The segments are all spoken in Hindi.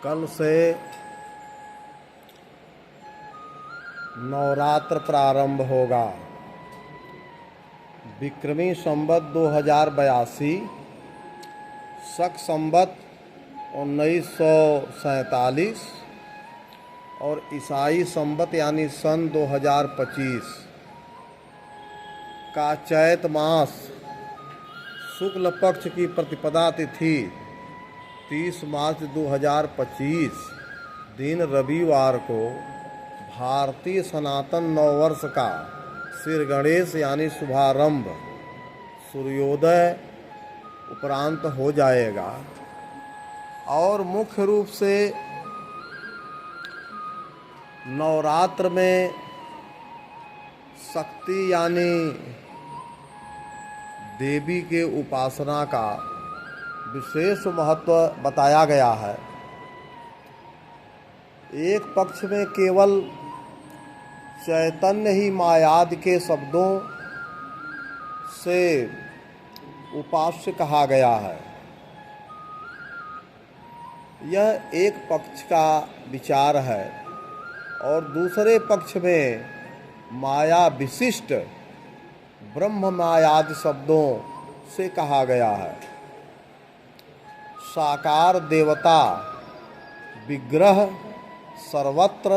कल से नवरात्र प्रारंभ होगा। विक्रमी संवत 2082, शक संवत 1947 और ईसाई संवत यानी सन 2025 का चैत मास शुक्ल पक्ष की प्रतिपदा तिथि 30 मार्च 2025 दिन रविवार को भारतीय सनातन नववर्ष का श्री गणेश यानी शुभारंभ सूर्योदय उपरांत हो जाएगा और मुख्य रूप से नवरात्र में शक्ति यानी देवी के उपासना का विशेष महत्व बताया गया है। एक पक्ष में केवल चैतन्य ही मायाद के शब्दों से उपास्य कहा गया है। यह एक पक्ष का विचार है और दूसरे पक्ष में माया विशिष्ट ब्रह्म मायाद शब्दों से कहा गया है। साकार देवता विग्रह सर्वत्र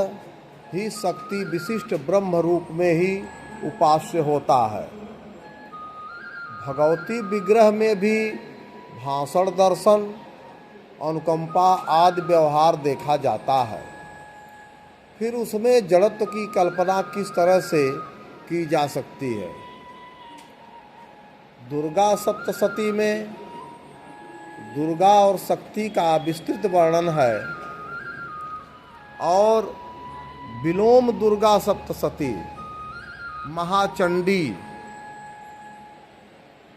ही शक्ति विशिष्ट ब्रह्म रूप में ही उपास्य होता है। भगवती विग्रह में भी भाषण दर्शन अनुकंपा आदि व्यवहार देखा जाता है। फिर उसमें जड़त्व की कल्पना किस तरह से की जा सकती है। दुर्गा सप्तशती में दुर्गा और शक्ति का विस्तृत वर्णन है और विलोम दुर्गा सप्तशती महाचंडी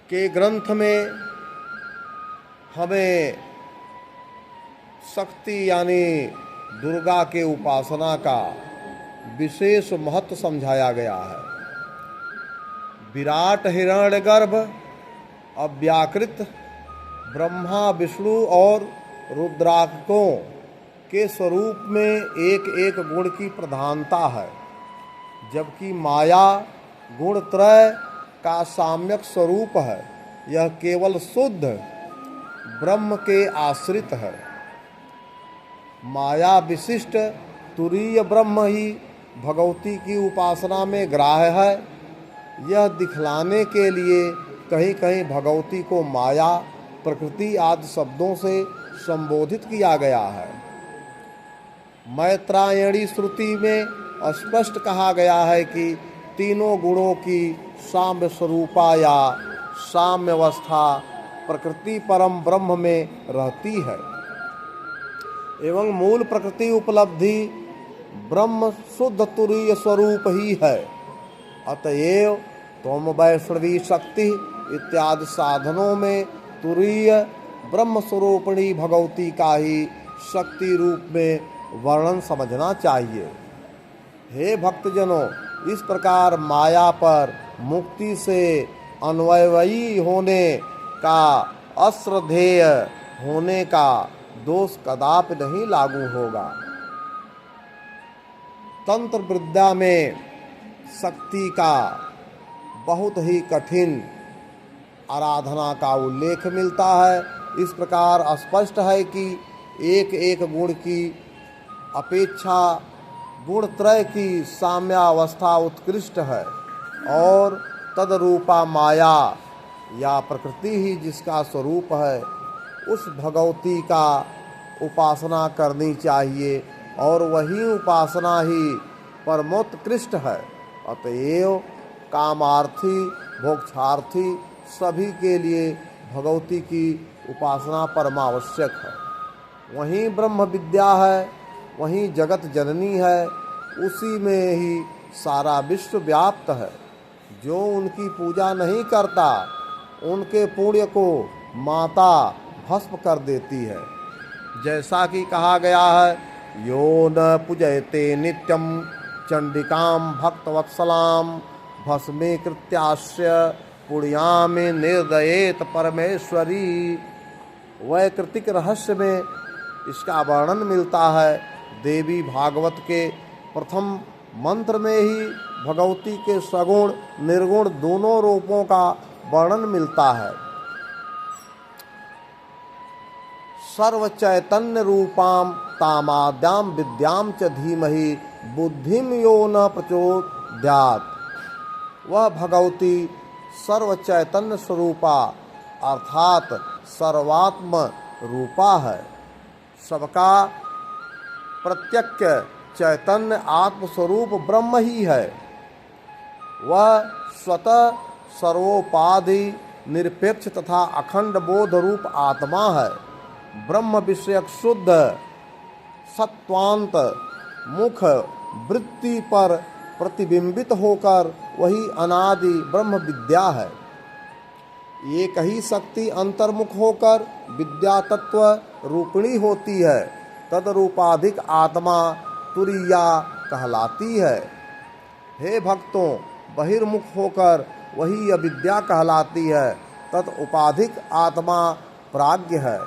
के ग्रंथ में हमें शक्ति यानी दुर्गा के उपासना का विशेष महत्व समझाया गया है। विराट हिरण्यगर्भ अव्याकृत ब्रह्मा विष्णु और रुद्राक्षों के स्वरूप में एक एक गुण की प्रधानता है, जबकि माया गुणत्रय का साम्यक स्वरूप है। यह केवल शुद्ध ब्रह्म के आश्रित है। माया विशिष्ट तुरीय ब्रह्म ही भगवती की उपासना में ग्राह्य है। यह दिखलाने के लिए कहीं कहीं भगवती को माया प्रकृति आदि शब्दों से संबोधित किया गया है। मैत्रायणी श्रुति में स्पष्ट कहा गया है कि तीनों गुणों की साम्य स्वरूपा या साम्य अवस्था प्रकृति परम ब्रह्म में रहती है एवं मूल प्रकृति उपलब्धि ब्रह्म शुद्ध तुरीय स्वरूप ही है। अतएव तोम वैष्णवी शक्ति इत्यादि साधनों में तुरीय ब्रह्म स्वरूपिणी भगवती का ही शक्ति रूप में वर्णन समझना चाहिए। हे भक्तजनों, इस प्रकार माया पर मुक्ति से अन्वयी होने का अश्रद्धेय होने का दोष कदापि नहीं लागू होगा। तंत्र विद्या में शक्ति का बहुत ही कठिन आराधना का उल्लेख मिलता है। इस प्रकार स्पष्ट है कि एक एक गुण की अपेक्षा गुणत्रय की साम्यावस्था उत्कृष्ट है और तदरूपा माया या प्रकृति ही जिसका स्वरूप है उस भगवती का उपासना करनी चाहिए और वही उपासना ही परमोत्कृष्ट है। अतएव कामार्थी भोक्षार्थी सभी के लिए भगवती की उपासना परमावश्यक है। वहीं ब्रह्म विद्या है, वहीं जगत जननी है, उसी में ही सारा विश्व व्याप्त है। जो उनकी पूजा नहीं करता उनके पुण्य को माता भस्म कर देती है। जैसा कि कहा गया है, यो न पूजयते नित्यम चंडिकाम भक्तवत्सलाम भस्मे कृत्यास्य पुण्यामि निर्दयेत परमेश्वरी। वैकृतिक रहस्य में इसका वर्णन मिलता है। देवी भागवत के प्रथम मंत्र में ही भगवती के सगुण निर्गुण दोनों रूपों का वर्णन मिलता है। सर्व चैतन्य रूपाम तामाद्याम विद्याम च धीमहि बुद्धिम यो न प्रचोदयात्। वह भगवती सर्व चैतन्य स्वरूपा अर्थात सर्वात्म रूपा है। सबका प्रत्यक्ष चैतन्य आत्मस्वरूप ब्रह्म ही है। वह स्वतः सर्वोपाधि निरपेक्ष तथा अखंड बोध रूप आत्मा है। ब्रह्म विषयक शुद्ध सत्वांत मुख वृत्ति पर प्रतिबिंबित होकर वही अनादि ब्रह्म विद्या है। एक ही शक्ति अंतर्मुख होकर विद्या तत्व रूपिणी होती है। तदरूपाधिक आत्मा तुरीया कहलाती है। हे भक्तों, बहिर्मुख होकर वही अविद्या कहलाती है। तदउपाधिक आत्मा प्राज्ञ है।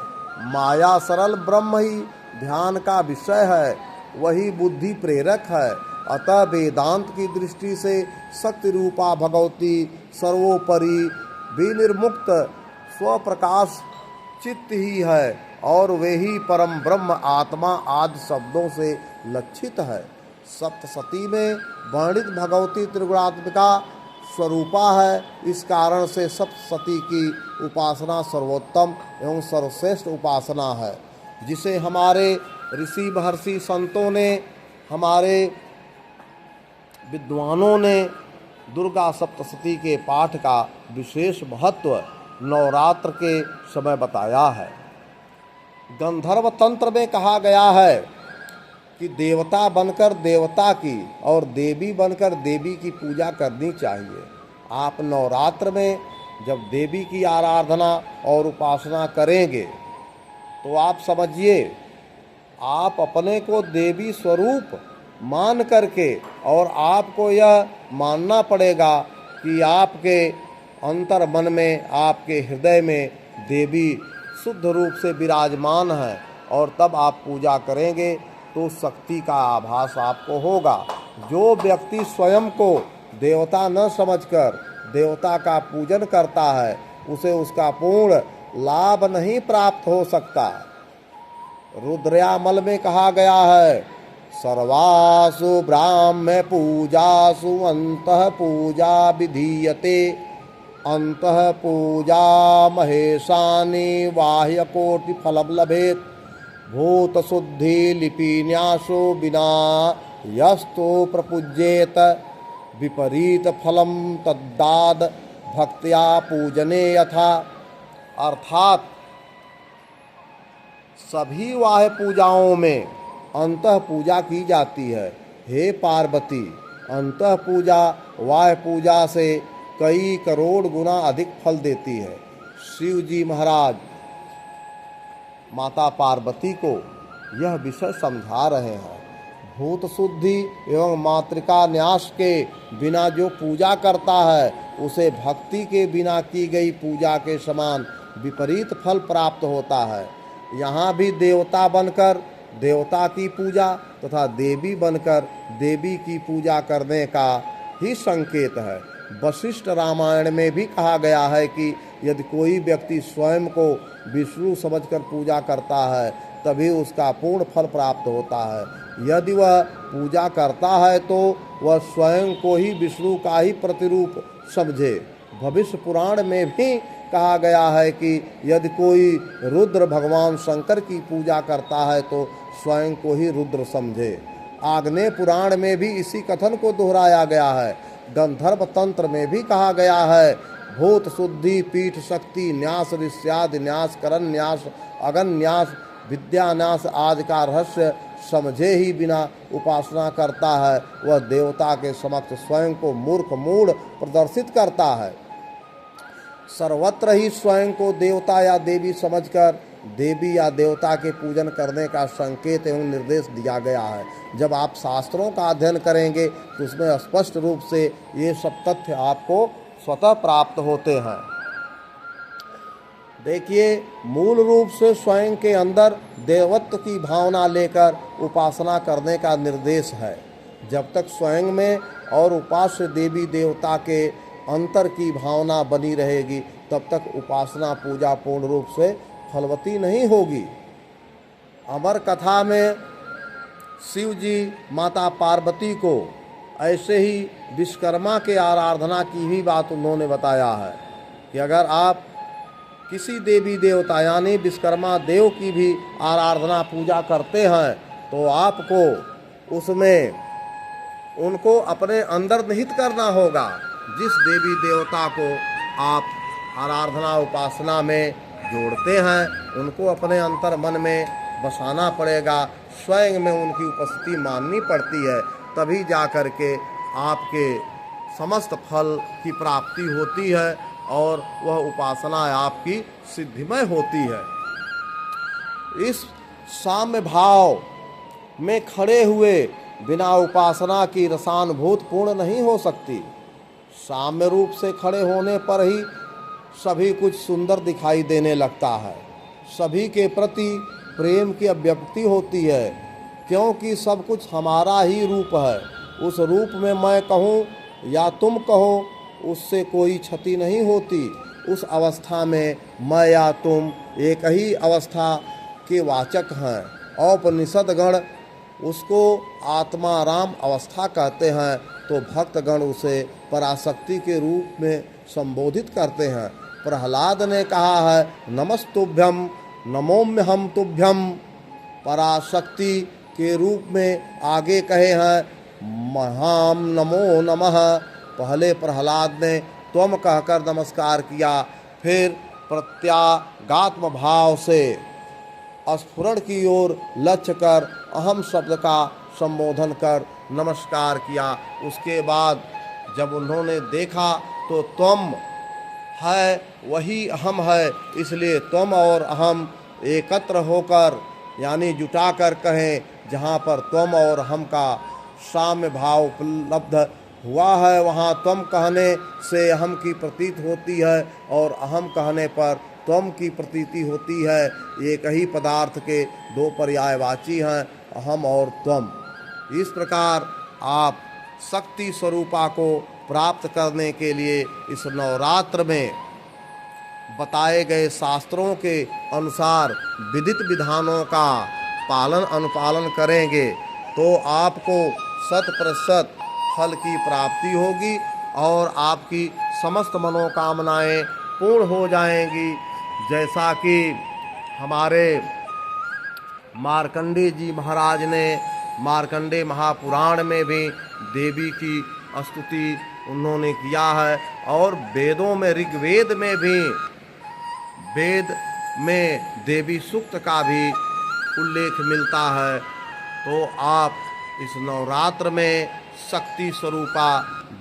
माया सरल ब्रह्म ही ध्यान का विषय है। वही बुद्धि प्रेरक है। अतः वेदांत की दृष्टि से शक्ति रूपा भगवती सर्वोपरि विनिर्मुक्त स्वप्रकाश चित्त ही है और वे ही परम ब्रह्म आत्मा आदि शब्दों से लक्षित है। सप्तशती में वर्णित भगवती त्रिगुणात्मिका स्वरूपा है। इस कारण से सप्तशती की उपासना सर्वोत्तम एवं सर्वश्रेष्ठ उपासना है, जिसे हमारे ऋषि महर्षि संतों ने, हमारे विद्वानों ने दुर्गा सप्तशती के पाठ का विशेष महत्व नवरात्र के समय बताया है। गंधर्व तंत्र में कहा गया है कि देवता बनकर देवता की और देवी बनकर देवी की पूजा करनी चाहिए। आप नवरात्र में जब देवी की आराधना और उपासना करेंगे तो आप समझिए, आप अपने को देवी स्वरूप मान करके, और आपको यह मानना पड़ेगा कि आपके अंतर मन में, आपके हृदय में देवी शुद्ध रूप से विराजमान है, और तब आप पूजा करेंगे तो शक्ति का आभास आपको होगा। जो व्यक्ति स्वयं को देवता न समझकर देवता का पूजन करता है, उसे उसका पूर्ण लाभ नहीं प्राप्त हो सकता। रुद्रयामल में कहा गया है, सर्वासु ब्राह्म्य पूजासु अंतः पूजा विधीयते, अंतः पूजा महेशानि बाह्य कोटि फलम लभेत, भूत शुद्धि लिपिन्यासो बिना यस्तो प्रपूज्येत, विपरीत फलम तद्दाद भक्त्या पूजने यथा। अर्थात सभी वाह्य पूजाओं में अंतः पूजा की जाती है। हे पार्वती, अंतः पूजा वाह्य पूजा से कई करोड़ गुना अधिक फल देती है। शिव जी महाराज माता पार्वती को यह विषय समझा रहे हैं। भूत शुद्धि एवं मातृका न्यास के बिना जो पूजा करता है, उसे भक्ति के बिना की गई पूजा के समान विपरीत फल प्राप्त होता है। यहाँ भी देवता बनकर देवता की पूजा तथा देवी बनकर देवी की पूजा करने का ही संकेत है। वशिष्ठ रामायण में भी कहा गया है कि यदि कोई व्यक्ति स्वयं को विष्णु समझकर पूजा करता है, तभी उसका पूर्ण फल प्राप्त होता है। यदि वह पूजा करता है तो वह स्वयं को ही विष्णु का ही प्रतिरूप समझे। भविष्य पुराण में भी कहा गया है कि यदि कोई रुद्र भगवान शंकर की पूजा करता है तो स्वयं को ही रुद्र समझे। आग्नेय पुराण में भी इसी कथन को दोहराया गया है। गंधर्व तंत्र में भी कहा गया है, भूत शुद्धि पीठ शक्ति न्यास ऋष्यादि न्यास करण न्यास अगन न्यास विद्या न्यास आदि का रहस्य समझे ही बिना उपासना करता है, वह देवता के समक्ष स्वयं को मूर्ख मूढ़ प्रदर्शित करता है। सर्वत्र ही स्वयं को देवता या देवी समझकर देवी या देवता के पूजन करने का संकेत एवं निर्देश दिया गया है। जब आप शास्त्रों का अध्ययन करेंगे तो उसमें स्पष्ट रूप से ये सब तथ्य आपको स्वतः प्राप्त होते हैं। देखिए, मूल रूप से स्वयं के अंदर देवत्व की भावना लेकर उपासना करने का निर्देश है। जब तक स्वयं में और उपास्य देवी देवता के अंतर की भावना बनी रहेगी, तब तक उपासना पूजा पूर्ण रूप से फलवती नहीं होगी। अमर कथा में शिव जी माता पार्वती को ऐसे ही विश्वकर्मा के आराधना की भी बात उन्होंने बताया है कि अगर आप किसी देवी देवता यानी विश्वकर्मा देव की भी आराधना पूजा करते हैं तो आपको उसमें उनको अपने अंदर निहित करना होगा। जिस देवी देवता को आप आराधना उपासना में जोड़ते हैं उनको अपने अंतर मन में बसाना पड़ेगा, स्वयं में उनकी उपस्थिति माननी पड़ती है, तभी जा कर के आपके समस्त फल की प्राप्ति होती है और वह उपासना आपकी सिद्धिमय होती है। इस साम्य भाव में खड़े हुए बिना उपासना की रसानुभूति पूर्ण नहीं हो सकती। साम्य रूप से खड़े होने पर ही सभी कुछ सुंदर दिखाई देने लगता है, सभी के प्रति प्रेम की अभिव्यक्ति होती है, क्योंकि सब कुछ हमारा ही रूप है। उस रूप में मैं कहूँ या तुम कहो उससे कोई क्षति नहीं होती। उस अवस्था में मैं या तुम एक ही अवस्था के वाचक हैं। औपनिषदगण उसको आत्माराम अवस्था कहते हैं, तो भक्तगण उसे पराशक्ति के रूप में संबोधित करते हैं। प्रहलाद ने कहा है नमस्तुभ्यम नमोम्यहम तुभ्यम, पराशक्ति के रूप में आगे कहे हैं महाम नमो नमः। पहले प्रहलाद ने त्वम कहकर नमस्कार किया, फिर प्रत्यागात्म भाव से स्फुरण की ओर लक्ष्य कर अहम शब्द का संबोधन कर नमस्कार किया। उसके बाद जब उन्होंने देखा तो त्वम है वही अहम है, इसलिए त्वम और अहम एकत्र होकर यानी जुटा कर कहें, जहाँ पर त्वम और हम का साम्य भाव उपलब्ध हुआ है वहाँ त्वम कहने से अहम की प्रतीत होती है और अहम कहने पर त्वम की प्रतीति होती है। एक ही पदार्थ के दो पर्यायवाची हैं, अहम और त्वम। इस प्रकार आप शक्ति स्वरूपा को प्राप्त करने के लिए इस नवरात्र में बताए गए शास्त्रों के अनुसार विदित विधानों का पालन अनुपालन करेंगे तो आपको 100% फल की प्राप्ति होगी और आपकी समस्त मनोकामनाएं पूर्ण हो जाएंगी। जैसा कि हमारे मार्कंडेय जी महाराज ने मार्कंडेय महापुराण में भी देवी की स्तुति उन्होंने किया है और वेदों में ऋग्वेद में भी वेद में देवी सूक्त का भी उल्लेख मिलता है। तो आप इस नवरात्र में शक्ति स्वरूपा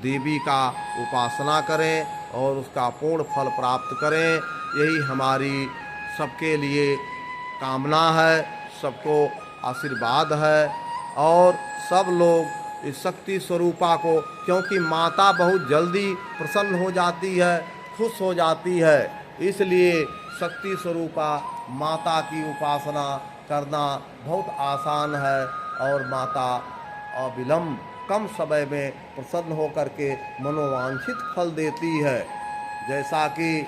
देवी का उपासना करें और उसका पूर्ण फल प्राप्त करें, यही हमारी सबके लिए कामना है, सबको आशीर्वाद है। और सब लोग इस शक्ति स्वरूपा को, क्योंकि माता बहुत जल्दी प्रसन्न हो जाती है, खुश हो जाती है, इसलिए शक्ति स्वरूपा माता की उपासना करना बहुत आसान है और माता अविलंब कम समय में प्रसन्न होकर के मनोवांछित फल देती है। जैसा कि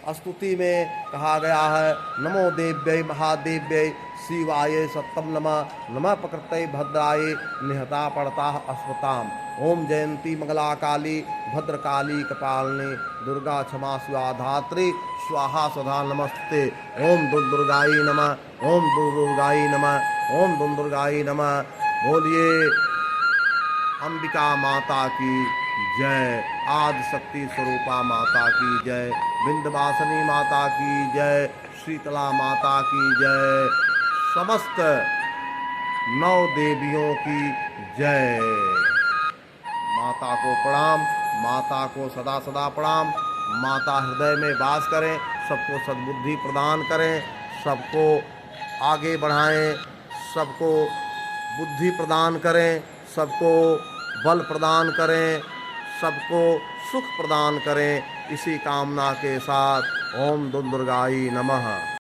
स्तुति में कहा गया है नमो देव्यै महादेव्यै शिवाय सत्तम नमः नमः प्रकृतये भद्राय निहता पड़ता अस्मताम। ओम जयंती मंगला काली भद्रकाली कपालिनी दुर्गा क्षमा शिवा धात्री स्वाहा स्वधा नमस्ते। ओम दुर्गाई नमः ओम दुर्गाई नमः ओम दुर्गाई नमः। बोलिए अंबिका माता की जय, आदि शक्ति स्वरूपा माता की जय, विंध्यवासिनी माता की जय, शीतला माता की जय, समस्त 9 देवियों की जय। माता को प्रणाम, माता को सदा सदा प्रणाम। माता हृदय में वास करें, सबको सद्बुद्धि प्रदान करें, सबको आगे बढ़ाएं, सबको बुद्धि प्रदान करें, सबको बल प्रदान करें, सबको सुख प्रदान करें। इसी कामना के साथ ओम दुर्गाई नमः।